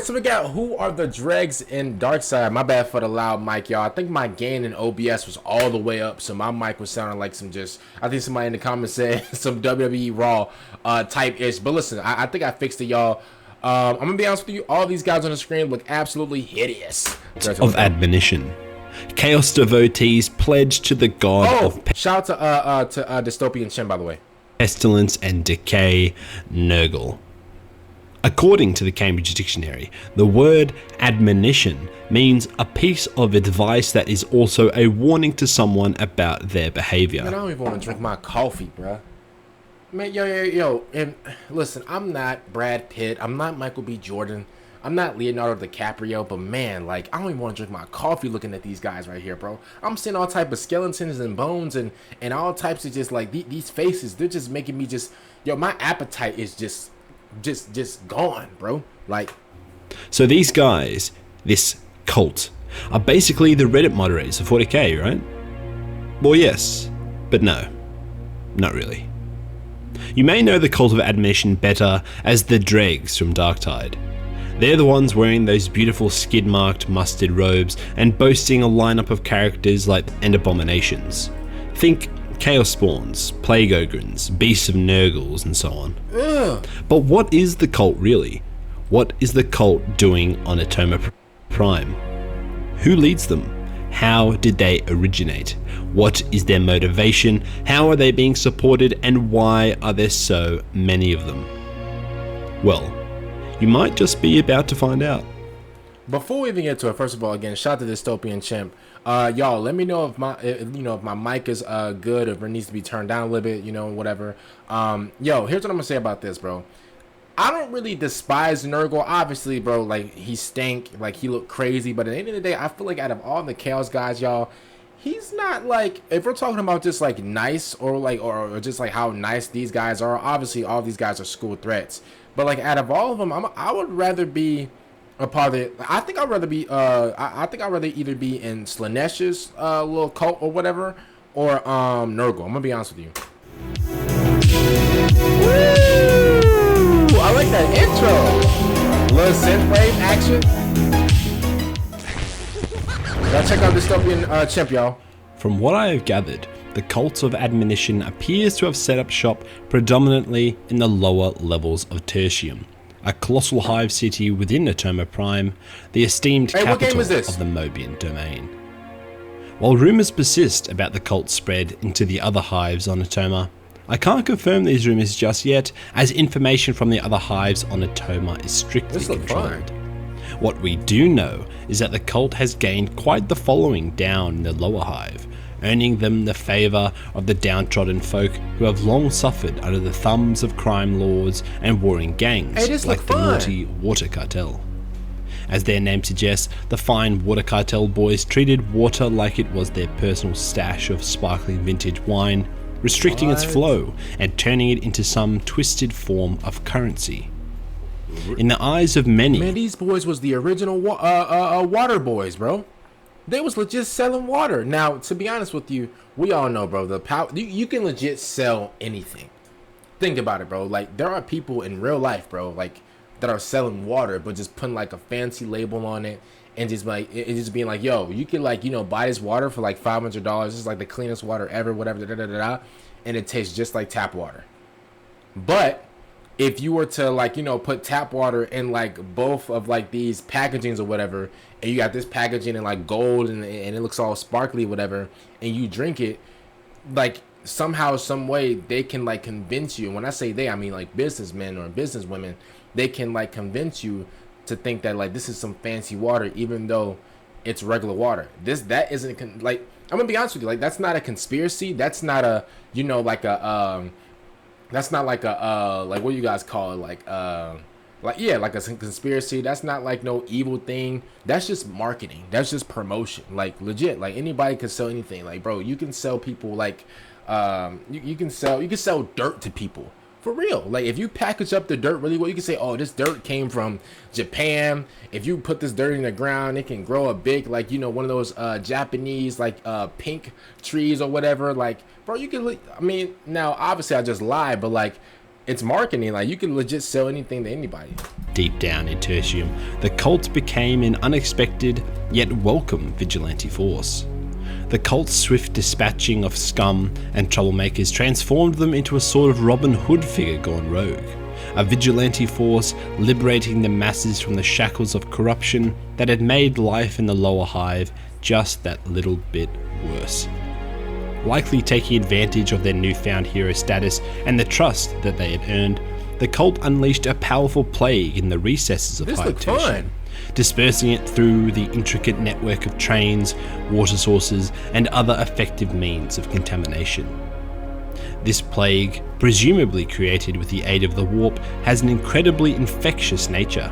right, so we got who are the Dregs in Darkside. My bad for the loud mic, y'all. I think my gain in OBS was all the way up, so my mic was sounding like some just. I think somebody in the comments said some WWE Raw type ish. But listen, I think I fixed it, y'all. I'm gonna be honest with you. All these guys on the screen look absolutely hideous. Of admonition, Chaos devotees pledge to the god of shout out to dystopian chimp, by the way. Pestilence and decay, Nurgle. According to the Cambridge Dictionary, the word admonition means a piece of advice that is also a warning to someone about their behavior. Man, I don't even want to drink my coffee, bruh. Man, yo, and listen, I'm not Brad Pitt, I'm not Michael B. Jordan, I'm not Leonardo DiCaprio, but man, like, I don't even want to drink my coffee looking at these guys right here, bro. I'm seeing all type of skeletons and bones and all types of just, like, these faces, they're just making me just, yo, my appetite is just gone, bro. Like, so these guys, this cult, are basically the Reddit moderators of 40k, right? Well, yes, but no, not really. You may know the cult of admonition better as the Dregs from Darktide. They're the ones wearing those beautiful skid-marked mustard robes and boasting a lineup of characters like and abominations. Think Chaos Spawns, Plague Ogrins, Beasts of Nurgles, and so on. Ugh. But what is the cult really? What is the cult doing on Atoma Prime? Who leads them? How did they originate? What is their motivation? How are they being supported? And why are there so many of them? Well, you might just be about to find out. Before we even get to it, first of all, again, shout out to dystopian chimp. Y'all, let me know if my mic is good, or if it needs to be turned down a little bit, whatever. Yo, here's what I'm gonna say about this, bro. I don't really despise Nurgle. Obviously, bro, like, he stank, like, he looked crazy, but at the end of the day, I feel like out of all the Chaos guys, y'all, he's not, like, if we're talking about just, like, nice, or like, or just like how nice these guys are, obviously all these guys are school threats, but like, out of all of them, I would rather be a part of it. I think I'd rather be I think I'd rather either be in Slanesh's little cult or whatever, or Nurgle. I'm gonna be honest with you. Woo! I like that intro. Little synthwave action. Y'all check out dystopian chimp, y'all. From what I have gathered, the cult of admonition appears to have set up shop predominantly in the lower levels of Tertium, a colossal hive city within Atoma Prime, the esteemed capital of the Mobian domain. While rumours persist about the cult's spread into the other hives on Atoma, I can't confirm these rumours just yet, as information from the other hives on Atoma is strictly controlled. What we do know is that the cult has gained quite the following down in the lower hive, earning them the favour of the downtrodden folk who have long suffered under the thumbs of crime lords and warring gangs like the naughty Water Cartel. As their name suggests, the fine Water Cartel boys treated water like it was their personal stash of sparkling vintage wine, restricting its flow and turning it into some twisted form of currency. In the eyes of many... Man, these boys was the original water boys, bro. They was legit selling water. Now, to be honest with you, we all know, bro, the power, you can legit sell anything. Think about it, bro. Like, there are people in real life, bro, like, that are selling water, but just putting like a fancy label on it and just like, it just being like, yo, you can, like, buy this water for like $500. This is like the cleanest water ever, whatever, and it tastes just like tap water. But if you were to, like, put tap water in like both of like these packagings or whatever, and you got this packaging in like gold and it looks all sparkly, whatever, and you drink it, like, somehow, some way, they can like convince you. And when I say they, I mean like businessmen or businesswomen. They can like convince you to think that like this is some fancy water, even though it's regular water. That isn't like, I'm gonna be honest with you, like, that's not a conspiracy. That's not a, like a that's not like a like, what do you guys call it, like like a conspiracy. That's not like no evil thing. That's just marketing. That's just promotion. Like, legit, like, anybody can sell anything. Like, bro, you can sell people like you can sell dirt to people. For real. Like, if you package up the dirt really well, you can say, oh, this dirt came from Japan. If you put this dirt in the ground, it can grow a big, like, one of those Japanese, like, pink trees or whatever. Like, bro, you can, I mean, now, obviously, I just lied, but, like, it's marketing. Like, you can legit sell anything to anybody. Deep down in Tertium, the cult became an unexpected yet welcome vigilante force. The cult's swift dispatching of scum and troublemakers transformed them into a sort of Robin Hood figure gone rogue. A vigilante force liberating the masses from the shackles of corruption that had made life in the lower hive just that little bit worse. Likely taking advantage of their newfound hero status and the trust that they had earned, the cult unleashed a powerful plague in the recesses of Hive Tertium, dispersing it through the intricate network of trains, water sources, and other effective means of contamination. This plague, presumably created with the aid of the warp, has an incredibly infectious nature,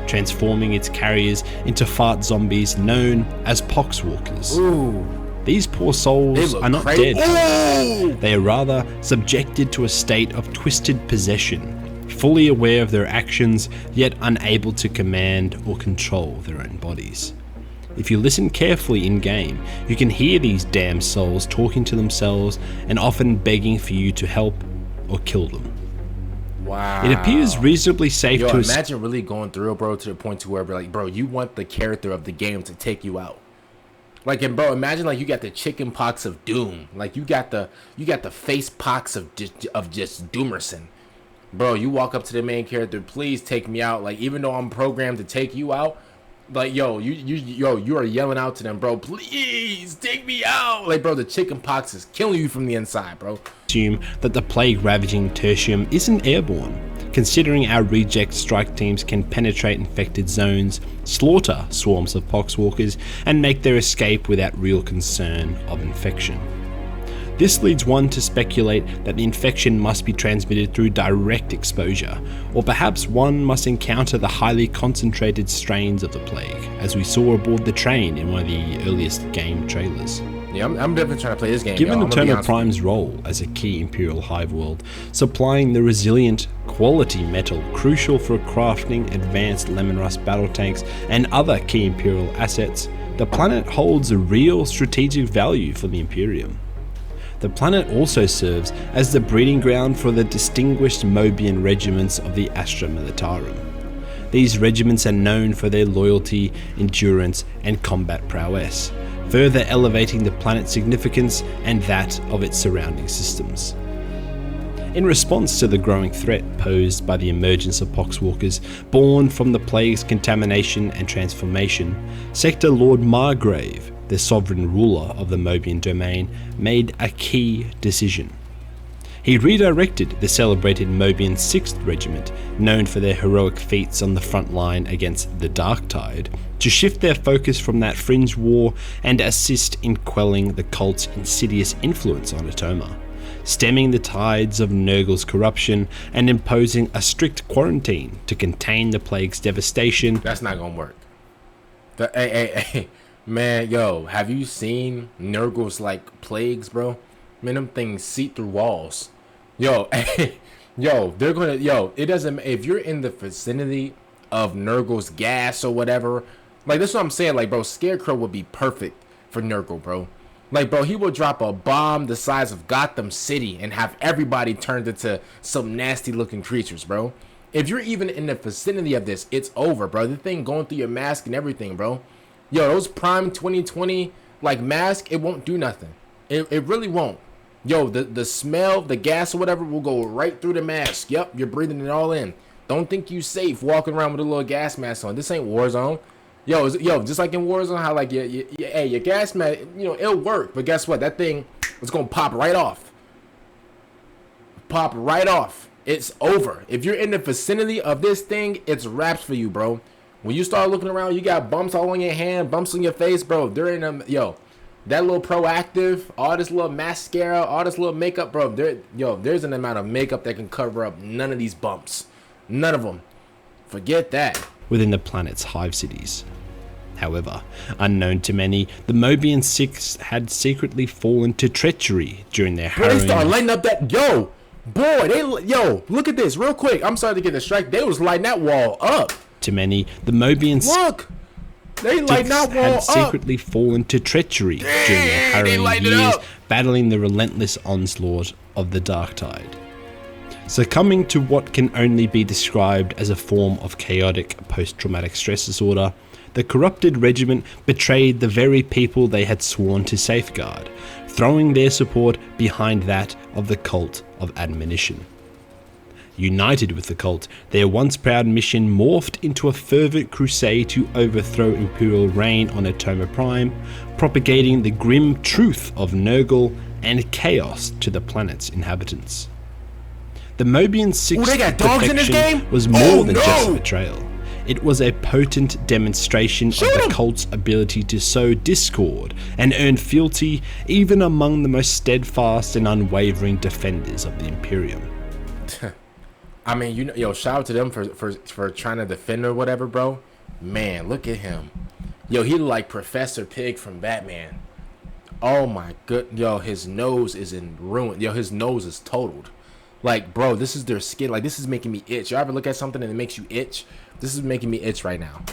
transforming its carriers into fart zombies known as poxwalkers. Ooh. These poor souls are not dead. Ooh. They are rather subjected to a state of twisted possession, fully aware of their actions, yet unable to command or control their own bodies. If you listen carefully in-game, you can hear these damn souls talking to themselves and often begging for you to help or kill them. Wow. It appears reasonably safe to imagine really going through it, bro, to the point to where, like, bro, you want the character of the game to take you out. Like, and bro, imagine like you got the chicken pox of doom. Like, you got the face pox of just Doomerson. Bro, you walk up to the main character, please take me out. Like, even though I'm programmed to take you out, like, you are yelling out to them, bro, please take me out. Like, bro, the chicken pox is killing you from the inside, bro. Assume that the plague ravaging Tertium isn't airborne, considering our reject strike teams can penetrate infected zones, slaughter swarms of poxwalkers, and make their escape without real concern of infection. This leads one to speculate that the infection must be transmitted through direct exposure, or perhaps one must encounter the highly concentrated strains of the plague, as we saw aboard the train in one of the earliest game trailers. Yeah, I'm definitely trying to play this game. Given Atoma Prime's role as a key Imperial hive world, supplying the resilient, quality metal crucial for crafting advanced Lemon Rust battle tanks and other key Imperial assets, the planet holds a real strategic value for the Imperium. The planet also serves as the breeding ground for the distinguished Mobian regiments of the Astra Militarum. These regiments are known for their loyalty, endurance, and combat prowess, further elevating the planet's significance and that of its surrounding systems. In response to the growing threat posed by the emergence of poxwalkers born from the plague's contamination and transformation, Sector Lord Margrave, the sovereign ruler of the Mobian domain, made a key decision. He redirected the celebrated Mobian 6th Regiment, known for their heroic feats on the front line against the Darktide, to shift their focus from that fringe war and assist in quelling the cult's insidious influence on Atoma, stemming the tides of Nurgle's corruption and imposing a strict quarantine to contain the plague's devastation. That's not gonna work. Hey. Man, yo, have you seen Nurgle's, like, plagues, bro? Man, them things seep through walls. Yo, they're gonna, it doesn't, if you're in the vicinity of Nurgle's gas or whatever, like, that's what I'm saying, like, bro, Scarecrow would be perfect for Nurgle, bro. Like, bro, he would drop a bomb the size of Gotham City and have everybody turned into some nasty-looking creatures, bro. If you're even in the vicinity of this, it's over, bro. The thing going through your mask and everything, bro. Yo, those Prime 2020, like, mask, it won't do nothing. It really won't. Yo, the smell, the gas or whatever will go right through the mask. Yep, you're breathing it all in. Don't think you safe walking around with a little gas mask on. This ain't Warzone. Yo, just like in Warzone, how, like, your gas mask, it'll work. But guess what? That thing is going to pop right off. Pop right off. It's over. If you're in the vicinity of this thing, it's wraps for you, bro. When you start looking around, you got bumps all on your hand, bumps on your face, bro. They're in them, that little proactive, all this little mascara, all this little makeup, bro. There's an amount of makeup that can cover up none of these bumps. None of them. Forget that. Within the planet's hive cities. However, unknown to many, the Mobian 6 had secretly fallen to treachery during their harrowing... They started lighting up that... look at this real quick. I'm sorry to get distracted. They was lighting that wall up. To many, the Mobians they lighting that wall had up. secretly fallen to treachery during their harrowing years, battling the relentless onslaught of the Darktide. Succumbing to what can only be described as a form of chaotic post-traumatic stress disorder, the corrupted regiment betrayed the very people they had sworn to safeguard, throwing their support behind that of the cult of admonition. United with the cult, their once proud mission morphed into a fervent crusade to overthrow imperial reign on Atoma Prime, propagating the grim truth of Nurgle and chaos to the planet's inhabitants. The Mobian Sixth defection was more than just a betrayal. It was a potent demonstration of the cult's ability to sow discord and earn fealty even among the most steadfast and unwavering defenders of the Imperium. I mean, you know, yo, shout out to them for trying to defend or whatever, bro. Man, look at him. Yo, he like Professor Pig from Batman. Oh my good, yo, his nose is in ruin. Yo, his nose is totaled. Like, bro, this is their skin. Like, this is making me itch. You ever look at something and it makes you itch? This is making me itch right now.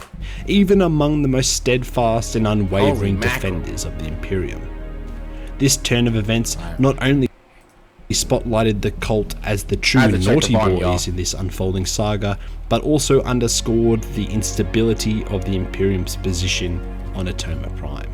Even among the most steadfast and unwavering defenders of the Imperium. This turn of events not only spotlighted the cult as the true naughty boys in this unfolding saga, but also underscored the instability of the Imperium's position on Atoma Prime.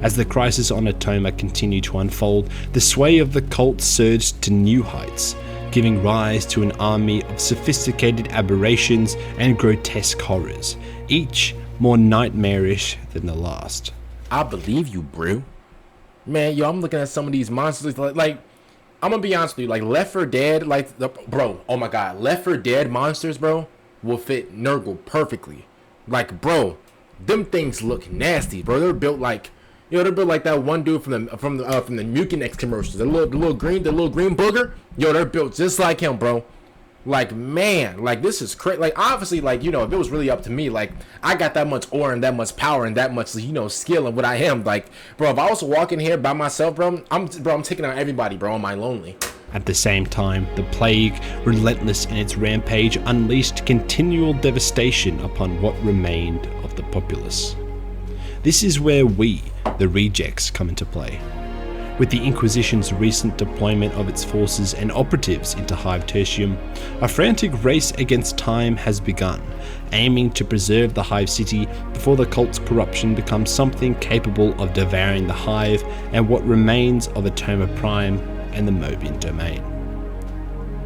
As the crisis on Atoma continued to unfold, the sway of the cult surged to new heights, giving rise to an army of sophisticated aberrations and grotesque horrors, each more nightmarish than the last. I believe you, bro. Man, yo, I'm looking at some of these monsters, like I'm gonna be honest with you, like Left 4 Dead, bro, oh my god, Left 4 Dead monsters, bro, will fit Nurgle perfectly. Like, bro, them things look nasty, bro. They're built like, you know, they're built like that one dude from the Mucinex commercials, the little green booger. Yo, they're built just like him, bro. Like, man, like, this is crazy. Like, obviously, like, you know, if it was really up to me, like, I got that much aura and that much power and that much, you know, skill and what I am. Like, bro, if I was walking here by myself, bro, I'm taking out everybody, bro, on my lonely. At the same time, the plague, relentless in its rampage, unleashed continual devastation upon what remained of the populace. This is where we, the rejects, come into play. With the Inquisition's recent deployment of its forces and operatives into Hive Tertium, a frantic race against time has begun, aiming to preserve the Hive City before the cult's corruption becomes something capable of devouring the Hive and what remains of Atoma Prime and the Mobian domain.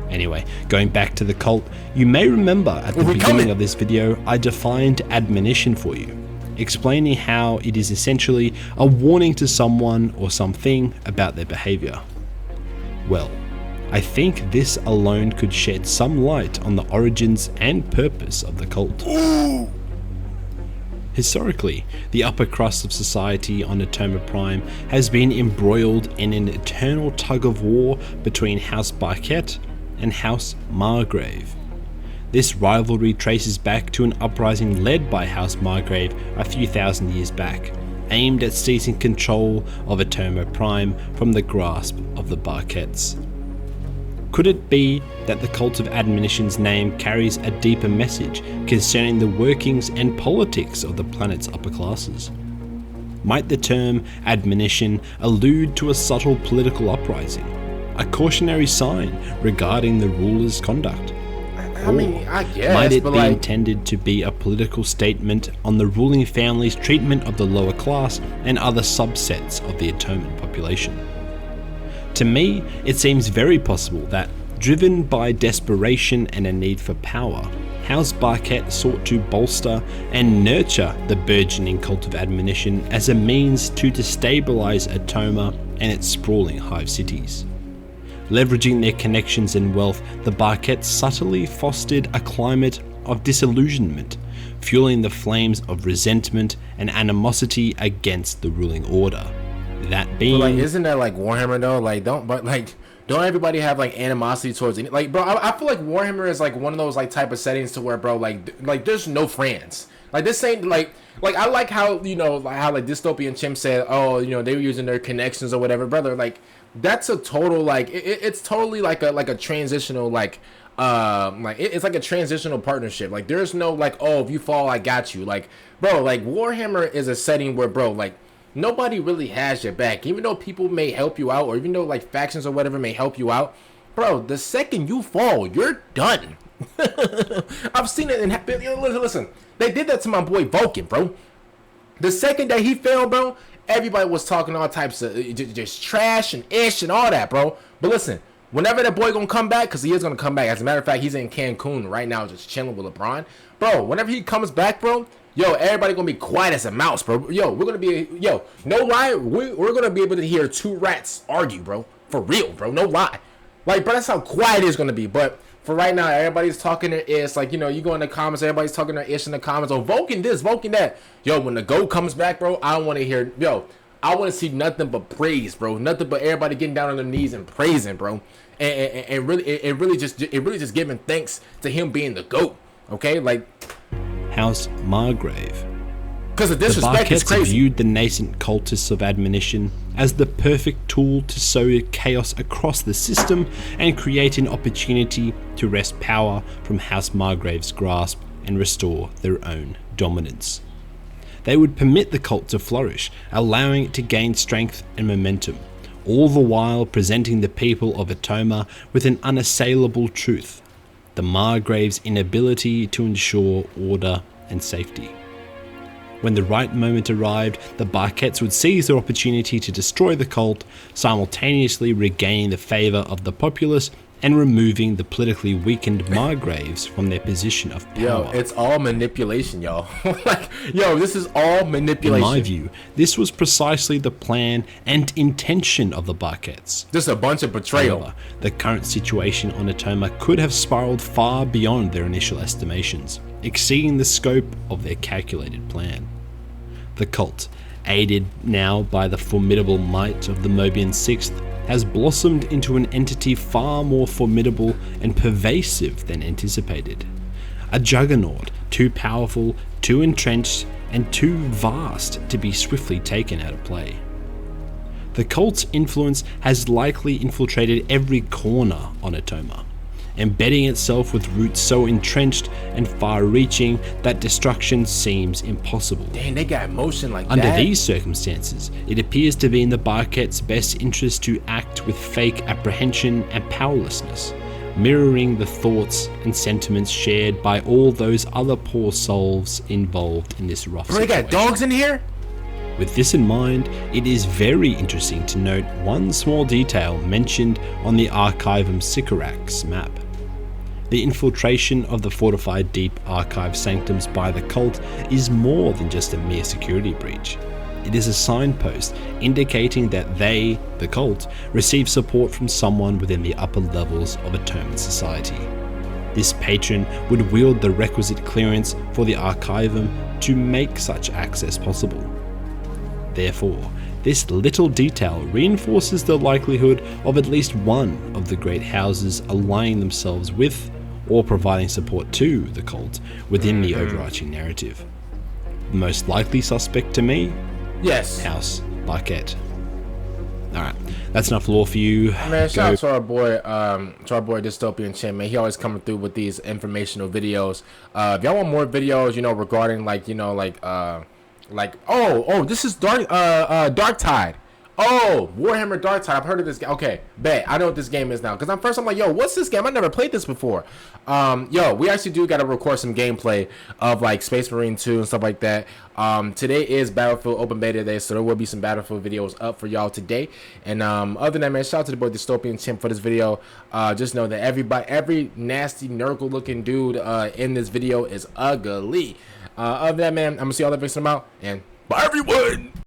Anyway, going back to the cult, you may remember at the beginning of this video I defined admonition for you, explaining how it is essentially a warning to someone or something about their behavior. Well, I think this alone could shed some light on the origins and purpose of the cult. Ooh. Historically, the upper crust of society on Atoma Prime has been embroiled in an eternal tug of war between House Barquette and House Margrave. This rivalry traces back to an uprising led by House Margrave a few thousand years back, aimed at seizing control of Atoma Prime from the grasp of the Barquettes. Could it be that the Cult of Admonition's name carries a deeper message concerning the workings and politics of the planet's upper classes? Might the term admonition allude to a subtle political uprising, a cautionary sign regarding the ruler's conduct? I mean, I guess, might it be intended to be a political statement on the ruling family's treatment of the lower class and other subsets of the Atoman population? To me, it seems very possible that, driven by desperation and a need for power, House Barquette sought to bolster and nurture the burgeoning Cult of Admonition as a means to destabilize Atoma and its sprawling hive cities. Leveraging their connections and wealth, the Barquettes subtly fostered a climate of disillusionment, fueling the flames of resentment and animosity against the ruling order. That being, but like, isn't that like Warhammer though? Like, don't everybody have like animosity towards any? Like, bro, I feel like Warhammer is like one of those like type of settings to where, bro, like there's no friends. Like, this ain't like I like how, you know, like how like dystopian chimp said, oh, you know, they were using their connections or whatever, brother. Like, that's a total like it's totally like a transitional it's like a transitional partnership. Like, there's no like, oh, if you fall, I got you. Like, bro, like Warhammer is a setting where, bro, like nobody really has your back. Even though people may help you out, or even though like factions or whatever may help you out, bro, the second you fall, you're done. I've seen it listen, they did that to my boy Vulcan, bro. The second that he fell, bro, everybody was talking all types of just trash and ish and all that, bro. But listen, whenever that boy gonna come back, because he is gonna come back. As a matter of fact, he's in Cancun right now just chilling with LeBron. Bro, whenever he comes back, bro, yo, everybody gonna be quiet as a mouse, bro. Yo, we're gonna be, yo, no lie, we're gonna be able to hear two rats argue, bro. For real, bro, no lie. Like, bro, that's how quiet it's gonna be. But for right now, everybody's talking their ish. Like, you know, you go in the comments, everybody's talking their ish in the comments. Oh, Vulcan this, Vulcan that. Yo, when the GOAT comes back, bro, I don't want to hear, yo, I want to see nothing but praise, bro. Nothing but everybody getting down on their knees and praising, bro. And really, it really just giving thanks to him being the GOAT. Okay, like House Margrave. Because the disrespect is crazy. Viewed the nascent cultists of admonition as the perfect tool to sow chaos across the system and create an opportunity to wrest power from House Margrave's grasp and restore their own dominance. They would permit the cult to flourish, allowing it to gain strength and momentum, all the while presenting the people of Atoma with an unassailable truth: the Margrave's inability to ensure order and safety. When the right moment arrived, the Barquettes would seize their opportunity to destroy the cult, simultaneously regaining the favour of the populace and removing the politically weakened Margraves from their position of power. Yo, it's all manipulation, y'all. Like, yo, this is all manipulation. In my view, this was precisely the plan and intention of the Barquettes. Just a bunch of betrayal. However, the current situation on Atoma could have spiraled far beyond their initial estimations, exceeding the scope of their calculated plan. The cult, aided now by the formidable might of the Mobian Sixth, has blossomed into an entity far more formidable and pervasive than anticipated. A juggernaut, too powerful, too entrenched, and too vast to be swiftly taken out of play. The cult's influence has likely infiltrated every corner on Atoma, embedding itself with roots so entrenched and far-reaching that destruction seems impossible. Dang, they got emotion like Under that. Under these circumstances, it appears to be in the Barquettes' best interest to act with fake apprehension and powerlessness, mirroring the thoughts and sentiments shared by all those other poor souls involved in this rough situation. They got dogs in here? With this in mind, it is very interesting to note one small detail mentioned on the Archivum Sycorax map. The infiltration of the fortified deep archive sanctums by the cult is more than just a mere security breach. It is a signpost indicating that they, the cult, receive support from someone within the upper levels of Atoman society. This patron would wield the requisite clearance for the Archivum to make such access possible. Therefore, this little detail reinforces the likelihood of at least one of the great houses aligning themselves with or providing support to the cult within the overarching narrative. The most likely suspect to me? Yes. House Barquette. Alright, that's enough lore for you. Man, shout out to our boy Dystopian Chimp, man. He always coming through with these informational videos. If y'all want more videos, you know, regarding this is Darktide. Oh, Warhammer Darktide. I've heard of this game. Okay, bet. I know what this game is now. Because I'm like, yo, what's this game? I never played this before. Yo, we actually do got to record some gameplay of like Space Marine 2 and stuff like that. Today is Battlefield Open Beta Day, so there will be some Battlefield videos up for y'all today. And other than that, man, shout out to the boy Dystopian Chimp for this video. Just know that every nasty, nurgle looking dude in this video is ugly. Other than that, man, I'm going to see y'all that fixing them out. And bye, everyone!